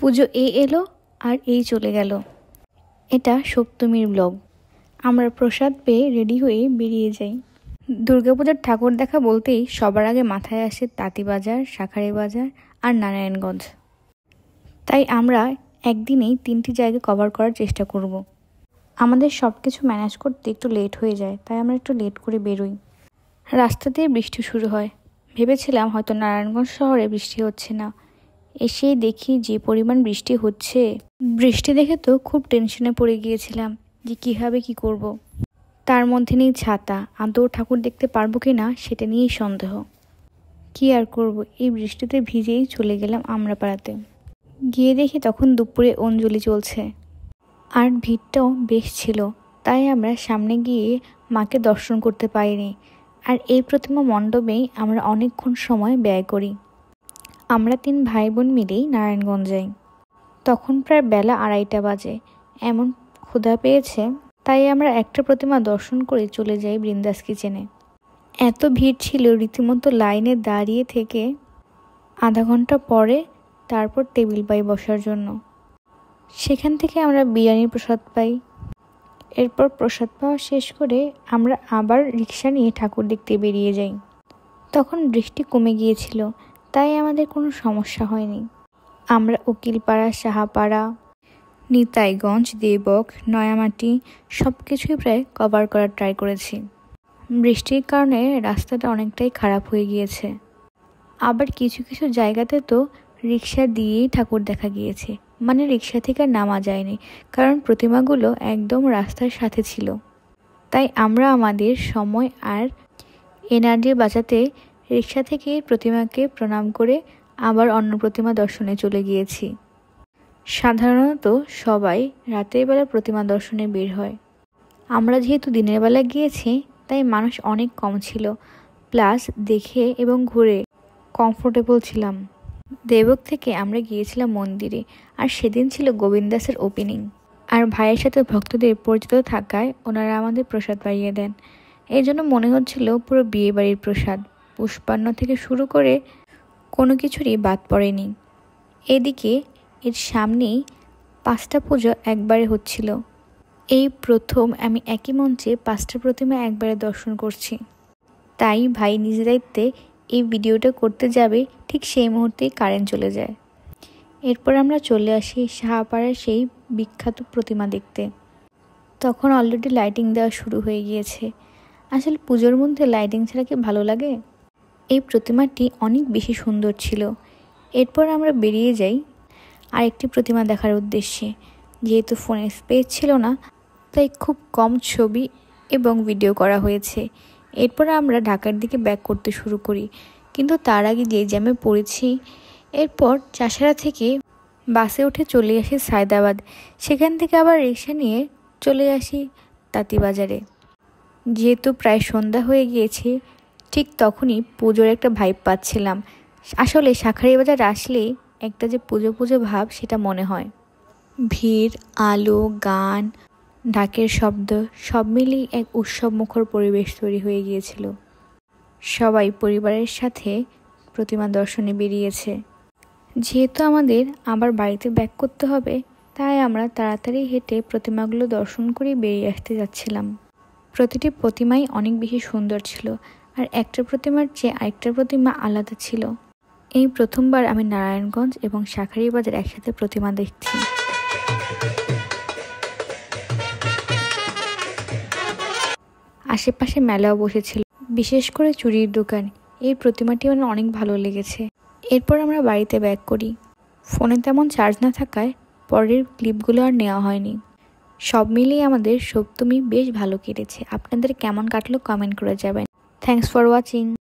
পুজো এলো আর এই চলে গেল। এটা সপ্তমীর ব্লগ। আমরা প্রসাদ পেয়ে রেডি হয়ে বেরিয়ে যাই। দুর্গাপূজার ঠাকুর দেখা বলতেই সবার আগে মাথায় আসে তাঁতিবাজার, শাঁখারী বাজার আর নারায়ণগঞ্জ। তাই আমরা একদিনেই 3টি জায়গা কভার করার চেষ্টা করব। আমাদের সব কিছু ম্যানেজ করতে একটু লেট হয়ে যায়, তাই আমরা একটু লেট করে বেরোই। রাস্তা দিয়ে বৃষ্টি শুরু হয়। ভেবেছিলাম হয়তো নারায়ণগঞ্জ শহরে বৃষ্টি হচ্ছে না, এসেই দেখি যে পরিমাণ বৃষ্টি হচ্ছে। বৃষ্টি দেখে তো খুব টেনশনে পড়ে গিয়েছিলাম যে কীভাবে কি করব। তার মধ্যে নেই ছাতা, আদৌ ঠাকুর দেখতে পারবো কি না সেটা নিয়েই সন্দেহ। কি আর করব, এই বৃষ্টিতে ভিজেই চলে গেলাম আমরাপাড়াতে। গিয়ে দেখি তখন দুপুরে অঞ্জলি চলছে আর ভিড়টাও বেশ ছিল, তাই আমরা সামনে গিয়ে মাকে দর্শন করতে পারিনি। আর এই প্রতিমা মণ্ডপেই আমরা অনেকক্ষণ সময় ব্যয় করি। আমরা 3 ভাই বোন মিলেই নারায়ণগঞ্জ যাই। তখন প্রায় বেলা 2:30 বাজে। এমন ক্ষুধা পেয়েছে, তাই আমরা একটা প্রতিমা দর্শন করে চলে যাই বৃন্দাস কিচেনে। এত ভিড় ছিল, রীতিমতো লাইনে দাঁড়িয়ে থেকে আধা ঘন্টা পরে তারপর টেবিল পাই বসার জন্য। সেখান থেকে আমরা বিরিয়ানির প্রসাদ পাই। এরপর প্রসাদ পাওয়া শেষ করে আমরা আবার রিক্সা নিয়ে ঠাকুর দেখতে বেরিয়ে যাই। তখন বৃষ্টি কমে গিয়েছিল, তাই আমাদের কোনো সমস্যা হয়নি। আমরা উকিলপাড়া, সাহাপাড়া, নিতাইগঞ্জ, দেবক, নয়ামাটি সব কিছুই প্রায় কভার করার ট্রাই করেছি। বৃষ্টির কারণে রাস্তাটা অনেকটাই খারাপ হয়ে গিয়েছে। আবার কিছু কিছু জায়গাতে তো রিক্সা দিয়েই ঠাকুর দেখা গিয়েছে, মানে রিক্সা থেকে আর নামা যায়নি, কারণ প্রতিমাগুলো একদম রাস্তার সাথে ছিল। তাই আমরা আমাদের সময় আর এনার্জি বাঁচাতে রিক্সা থেকে প্রতিমাকে প্রণাম করে আবার অন্য প্রতিমা দর্শনে চলে গিয়েছি। সাধারণত সবাই রাতের বেলা প্রতিমা দর্শনে বের হয়। আমরা যেহেতু দিনের বেলা গিয়েছি, তাই মানুষ অনেক কম ছিল, প্লাস দেখে এবং ঘুরে কমফোর্টেবল ছিলাম। দেবক থেকে আমরা গিয়েছিলাম মন্দিরে, আর সেদিন ছিল গোবিন্দাসের ওপেনিং। আর ভাইয়ের সাথে ভক্তদের পরিচিত থাকায় ওনারা আমাদের প্রসাদ পাইয়ে দেন। এই জন্য মনে হচ্ছিল পুরো বিয়ে বাড়ির প্রসাদ। পুষ্পান্ন থেকে শুরু করে কোনো কিছুরই বাদ পড়েনি। এদিকে এর সামনেই 5টা পুজো একবারে হচ্ছিল। এই প্রথম আমি একই মঞ্চে 5টা প্রতিমা একবারে দর্শন করছি। তাই ভাই নিজ দায়িত্বে এই ভিডিওটা করতে যাবে, ঠিক সেই মুহূর্তেই কারেন্ট চলে যায়। এরপর আমরা চলে আসি সাহাপাড়ার সেই বিখ্যাত প্রতিমা দেখতে। তখন অলরেডি লাইটিং দেওয়া শুরু হয়ে গিয়েছে। আসলে পুজোর মধ্যে লাইটিং ছাড়া কি ভালো লাগে? এই প্রতিমাটি অনেক বেশি সুন্দর ছিল। এরপর আমরা বেরিয়ে যাই আরেকটি প্রতিমা দেখার উদ্দেশ্যে। যেহেতু ফোনে স্পেস ছিল না, তাই খুব কম ছবি এবং ভিডিও করা হয়েছে। এরপর আমরা ঢাকার দিকে ব্যাক করতে শুরু করি, কিন্তু তার আগে যে জ্যামে পড়েছি। এরপর চাষারা থেকে বাসে উঠে চলে আসি সায়দাবাদ। সেখান থেকে আবার রিক্সা নিয়ে চলে আসি তাঁতিবাজারে। যেহেতু প্রায় সন্ধ্যা হয়ে গিয়েছে, ঠিক তখনই পুজোর একটা ভাইব পাচ্ছিলাম। আসলে শাঁখারী বাজার আসলেই একটা যে পুজো পুজো ভাব সেটা মনে হয়। ভিড়, আলো, গান, ঢাকের শব্দ সব মিলিয়ে এক উৎসবমুখর পরিবেশ তৈরি হয়ে গিয়েছিল। সবাই পরিবারের সাথে প্রতিমা দর্শনে বেরিয়েছে। যেহেতু আমাদের আবার বাড়িতে ব্যাক করতে হবে, তাই আমরা তাড়াতাড়ি হেঁটে প্রতিমাগুলো দর্শন করে বেরিয়ে আসতে যাচ্ছিলাম। প্রতিটি প্রতিমাই অনেক বেশি সুন্দর ছিল, আর একটা প্রতিমার চেয়ে আরেকটা প্রতিমা আলাদা ছিল। এই প্রথমবার আমি নারায়ণগঞ্জ এবং শাঁখারী বাজার একসাথে প্রতিমা দেখছি। আশেপাশে মেলাও বসেছিল, বিশেষ করে চুড়ির দোকান। এই প্রতিমাটি আমার অনেক ভালো লেগেছে। এরপর আমরা বাড়িতে ব্যাক করি। ফোনে তেমন চার্জ না থাকায় পরের ক্লিপগুলো আর নেওয়া হয়নি। সব মিলিয়ে আমাদের সপ্তমী বেশ ভালো কেটেছে। আপনাদের কেমন কাটলো কমেন্ট করে যাবেন। Thanks for watching.